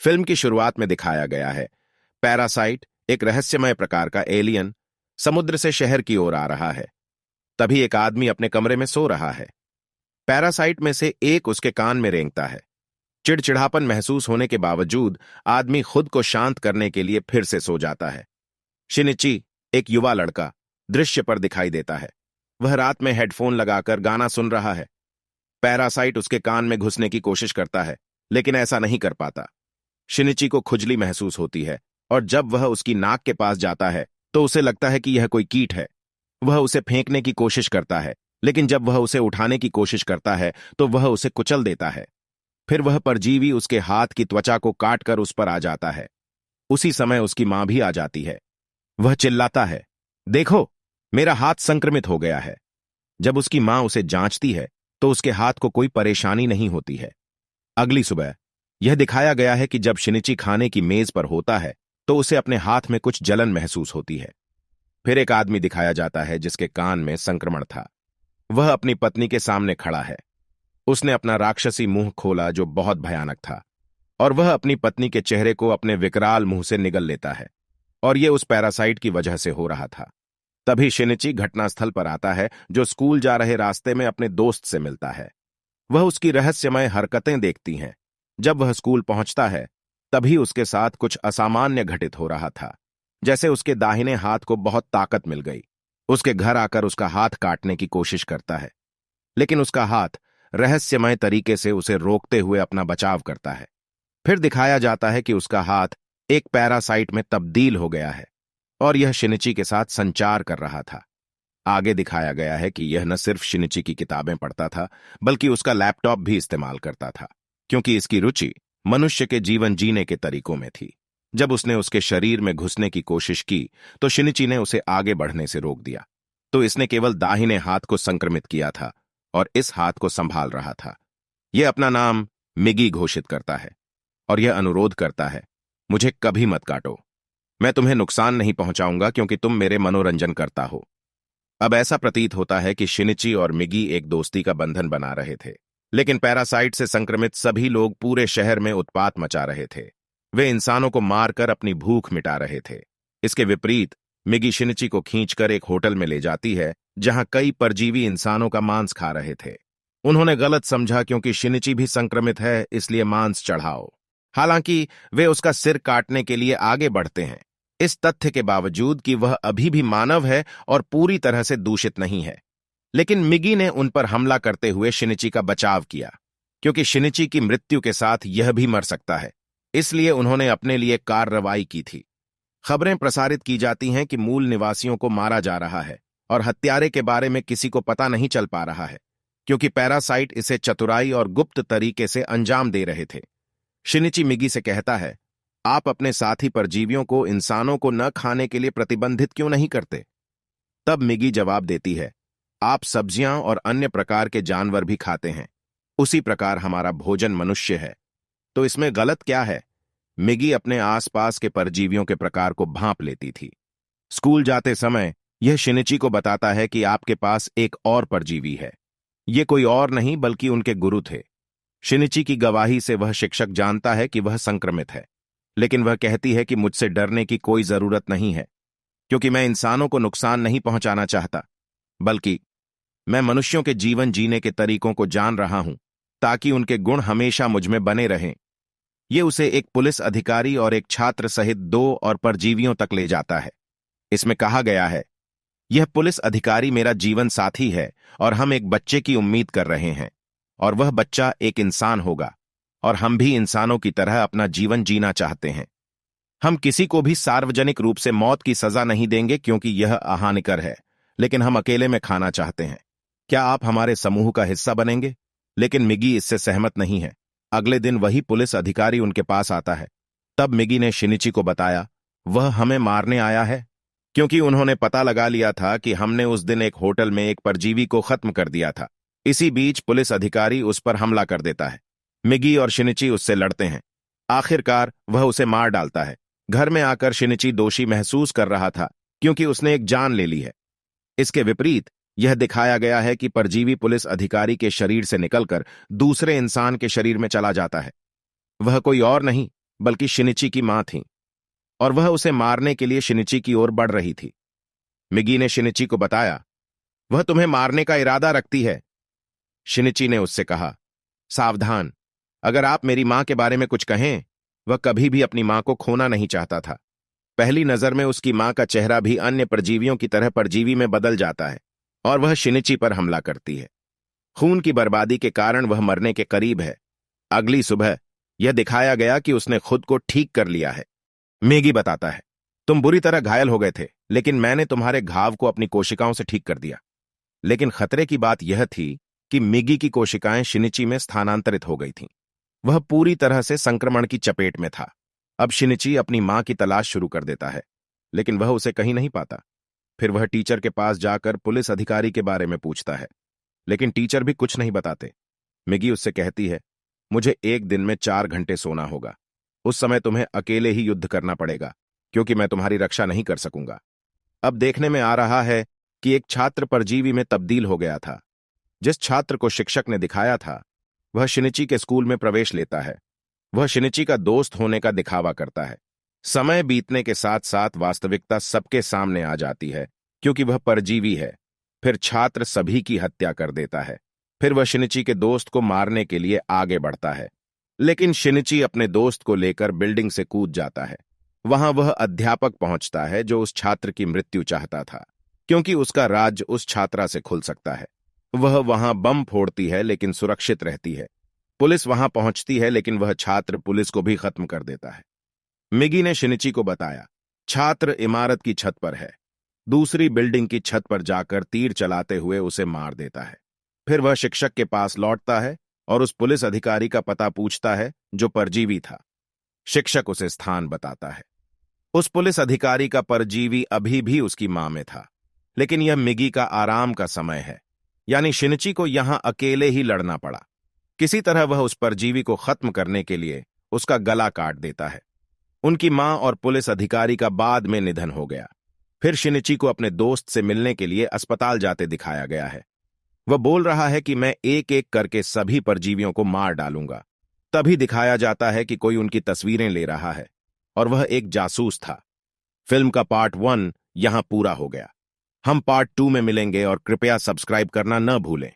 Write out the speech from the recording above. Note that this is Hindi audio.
फिल्म की शुरुआत में दिखाया गया है पैरासाइट, एक रहस्यमय प्रकार का एलियन, समुद्र से शहर की ओर आ रहा है। तभी एक आदमी अपने कमरे में सो रहा है। पैरासाइट में से एक उसके कान में रेंगता है। चिड़चिड़ापन महसूस होने के बावजूद आदमी खुद को शांत करने के लिए फिर से सो जाता है। शिनिची, एक युवा लड़का, दृश्य पर दिखाई देता है। वह रात में हेडफोन लगाकर गाना सुन रहा है। पैरासाइट उसके कान में घुसने की कोशिश करता है, लेकिन ऐसा नहीं कर पाता। शिनिची को खुजली महसूस होती है और जब वह उसकी नाक के पास जाता है तो उसे लगता है कि यह कोई कीट है। वह उसे फेंकने की कोशिश करता है, लेकिन जब वह उसे उठाने की कोशिश करता है तो वह उसे कुचल देता है। फिर वह परजीवी उसके हाथ की त्वचा को काटकर उस पर आ जाता है। उसी समय उसकी मां भी आ जाती है। वह चिल्लाता है, देखो, मेरा हाथ संक्रमित हो गया है। जब उसकी मां उसे जांचती है तो उसके हाथ को कोई परेशानी नहीं होती है। अगली सुबह यह दिखाया गया है कि जब शिनिची खाने की मेज पर होता है तो उसे अपने हाथ में कुछ जलन महसूस होती है। फिर एक आदमी दिखाया जाता है जिसके कान में संक्रमण था। वह अपनी पत्नी के सामने खड़ा है। उसने अपना राक्षसी मुंह खोला जो बहुत भयानक था, और वह अपनी पत्नी के चेहरे को अपने विकराल मुंह से निगल लेता है, और यह उस पैरासाइट की वजह से हो रहा था। तभी शिनिची घटनास्थल पर आता है, जो स्कूल जा रहे रास्ते में अपने दोस्त से मिलता है। वह उसकी रहस्यमय हरकतें देखती हैं। जब वह स्कूल पहुंचता है तभी उसके साथ कुछ असामान्य घटित हो रहा था, जैसे उसके दाहिने हाथ को बहुत ताकत मिल गई। उसके घर आकर उसका हाथ काटने की कोशिश करता है, लेकिन उसका हाथ रहस्यमय तरीके से उसे रोकते हुए अपना बचाव करता है। फिर दिखाया जाता है कि उसका हाथ एक पैरासाइट में तब्दील हो गया है और यह शिनिची के साथ संचार कर रहा था। आगे दिखाया गया है कि यह न सिर्फ शिनिची की किताबें पढ़ता था, बल्कि उसका लैपटॉप भी इस्तेमाल करता था, क्योंकि इसकी रुचि मनुष्य के जीवन जीने के तरीकों में थी। जब उसने उसके शरीर में घुसने की कोशिश की तो शिनिची ने उसे आगे बढ़ने से रोक दिया। तो इसने केवल दाहिने हाथ को संक्रमित किया था और इस हाथ को संभाल रहा था। यह अपना नाम मिगी घोषित करता है और यह अनुरोध करता है, मुझे कभी मत काटो। मैं तुम्हें नुकसान नहीं पहुंचाऊंगा क्योंकि तुम मेरे मनोरंजन करता हो। अब ऐसा प्रतीत होता है कि शिनिची और मिगी एक दोस्ती का बंधन बना रहे थे, लेकिन पैरासाइट से संक्रमित सभी लोग पूरे शहर में उत्पात मचा रहे थे। वे इंसानों को मारकर अपनी भूख मिटा रहे थे। इसके विपरीत मिगी शिनिची को खींचकर एक होटल में ले जाती है, जहां कई परजीवी इंसानों का मांस खा रहे थे। उन्होंने गलत समझा क्योंकि शिनिची भी संक्रमित है, इसलिए मांस चढ़ाओ। हालांकि वे उसका सिर काटने के लिए आगे बढ़ते हैं, इस तथ्य के बावजूद कि वह अभी भी मानव है और पूरी तरह से दूषित नहीं है। लेकिन मिगी ने उन पर हमला करते हुए शिनिची का बचाव किया, क्योंकि शिनिची की मृत्यु के साथ यह भी मर सकता है। इसलिए उन्होंने अपने लिए कार्रवाई की थी। खबरें प्रसारित की जाती हैं कि मूल निवासियों को मारा जा रहा है और हत्यारे के बारे में किसी को पता नहीं चल पा रहा है, क्योंकि पैरासाइट इसे चतुराई और गुप्त तरीके से अंजाम दे रहे थे। शिनिची मिगी से कहता है, आप अपने साथी परजीवियों को इंसानों को न खाने के लिए प्रतिबंधित क्यों नहीं करते? तब मिगी जवाब देती है, आप सब्जियां और अन्य प्रकार के जानवर भी खाते हैं, उसी प्रकार हमारा भोजन मनुष्य है, तो इसमें गलत क्या है? मिगी अपने आसपास के परजीवियों के प्रकार को भांप लेती थी। स्कूल जाते समय यह शिनिची को बताता है कि आपके पास एक और परजीवी है। ये कोई और नहीं बल्कि उनके गुरु थे। शिनिची की गवाही से वह शिक्षक जानता है कि वह संक्रमित है, लेकिन वह कहती है कि मुझसे डरने की कोई जरूरत नहीं है, क्योंकि मैं इंसानों को नुकसान नहीं पहुंचाना चाहता, बल्कि मैं मनुष्यों के जीवन जीने के तरीकों को जान रहा हूं ताकि उनके गुण हमेशा मुझ में बने रहें। यह उसे एक पुलिस अधिकारी और एक छात्र सहित 2 और परजीवियों तक ले जाता है। इसमें कहा गया है, यह पुलिस अधिकारी मेरा जीवन साथी है और हम एक बच्चे की उम्मीद कर रहे हैं, और वह बच्चा एक इंसान होगा, और हम भी इंसानों की तरह अपना जीवन जीना चाहते हैं। हम किसी को भी सार्वजनिक रूप से मौत की सजा नहीं देंगे क्योंकि यह अहानिकर है, लेकिन हम अकेले में खाना चाहते हैं। क्या आप हमारे समूह का हिस्सा बनेंगे? लेकिन मिगी इससे सहमत नहीं है। अगले दिन वही पुलिस अधिकारी उनके पास आता है। तब मिगी ने शिनिची को बताया, वह हमें मारने आया है, क्योंकि उन्होंने पता लगा लिया था कि हमने उस दिन एक होटल में एक परजीवी को खत्म कर दिया था। इसी बीच पुलिस अधिकारी उस पर हमला कर देता है। मिगी और शिनिची उससे लड़ते हैं। आखिरकार वह उसे मार डालता है। घर में आकर शिनिची दोषी महसूस कर रहा था क्योंकि उसने एक जान ले ली है। इसके विपरीत यह दिखाया गया है कि परजीवी पुलिस अधिकारी के शरीर से निकलकर दूसरे इंसान के शरीर में चला जाता है। वह कोई और नहीं बल्कि शिनिची की मां थीं, और वह उसे मारने के लिए शिनिची की ओर बढ़ रही थी। मिगी ने शिनिची को बताया, वह तुम्हें मारने का इरादा रखती है। शिनिची ने उससे कहा, सावधान, अगर आप मेरी मां के बारे में कुछ कहें। वह कभी भी अपनी मां को खोना नहीं चाहता था। पहली नजर में उसकी मां का चेहरा भी अन्य परजीवियों की तरह परजीवी में बदल जाता है और वह शिनिची पर हमला करती है। खून की बर्बादी के कारण वह मरने के करीब है। अगली सुबह यह दिखाया गया कि उसने खुद को ठीक कर लिया है। मेगी बताता है, तुम बुरी तरह घायल हो गए थे, लेकिन मैंने तुम्हारे घाव को अपनी कोशिकाओं से ठीक कर दिया। लेकिन खतरे की बात यह थी कि मिगी की कोशिकाएं शिनिची में स्थानांतरित हो गई थीं। वह पूरी तरह से संक्रमण की चपेट में था। अब शिनिची अपनी मां की तलाश शुरू कर देता है, लेकिन वह उसे कहीं नहीं पाता। फिर वह टीचर के पास जाकर पुलिस अधिकारी के बारे में पूछता है, लेकिन टीचर भी कुछ नहीं बताते। मिगी उससे कहती है, मुझे एक दिन में 4 घंटे सोना होगा। उस समय तुम्हें अकेले ही युद्ध करना पड़ेगा, क्योंकि मैं तुम्हारी रक्षा नहीं कर सकूंगा। अब देखने में आ रहा है कि एक छात्र परजीवी में तब्दील हो गया था। जिस छात्र को शिक्षक ने दिखाया था, वह शिनिची के स्कूल में प्रवेश लेता है। वह शिनिची का दोस्त होने का दिखावा करता है। समय बीतने के साथ साथ वास्तविकता सबके सामने आ जाती है, क्योंकि वह परजीवी है। फिर छात्र सभी की हत्या कर देता है। फिर वह शिनिची के दोस्त को मारने के लिए आगे बढ़ता है, लेकिन शिनिची अपने दोस्त को लेकर बिल्डिंग से कूद जाता है। वहां वह अध्यापक पहुंचता है जो उस छात्र की मृत्यु चाहता था, क्योंकि उसका राज उस छात्रा से खुल सकता है। वह वहां बम फोड़ती है, लेकिन सुरक्षित रहती है। पुलिस वहां पहुंचती है, लेकिन वह छात्र पुलिस को भी खत्म कर देता है। मिगी ने शिनिची को बताया, छात्र इमारत की छत पर है। दूसरी बिल्डिंग की छत पर जाकर तीर चलाते हुए उसे मार देता है। फिर वह शिक्षक के पास लौटता है और उस पुलिस अधिकारी का पता पूछता है जो परजीवी था। शिक्षक उसे स्थान बताता है। उस पुलिस अधिकारी का परजीवी अभी भी उसकी मां में था, लेकिन यह मिगी का आराम का समय है, यानी शिनिची को यहां अकेले ही लड़ना पड़ा। किसी तरह वह उस परजीवी को खत्म करने के लिए उसका गला काट देता है। उनकी मां और पुलिस अधिकारी का बाद में निधन हो गया। फिर शिनिची को अपने दोस्त से मिलने के लिए अस्पताल जाते दिखाया गया है। वह बोल रहा है कि मैं एक एक करके सभी परजीवियों को मार डालूंगा। तभी दिखाया जाता है कि कोई उनकी तस्वीरें ले रहा है, और वह एक जासूस था। फिल्म का पार्ट 1 यहां पूरा हो गया। हम पार्ट 2 में मिलेंगे, और कृपया सब्सक्राइब करना न भूलें।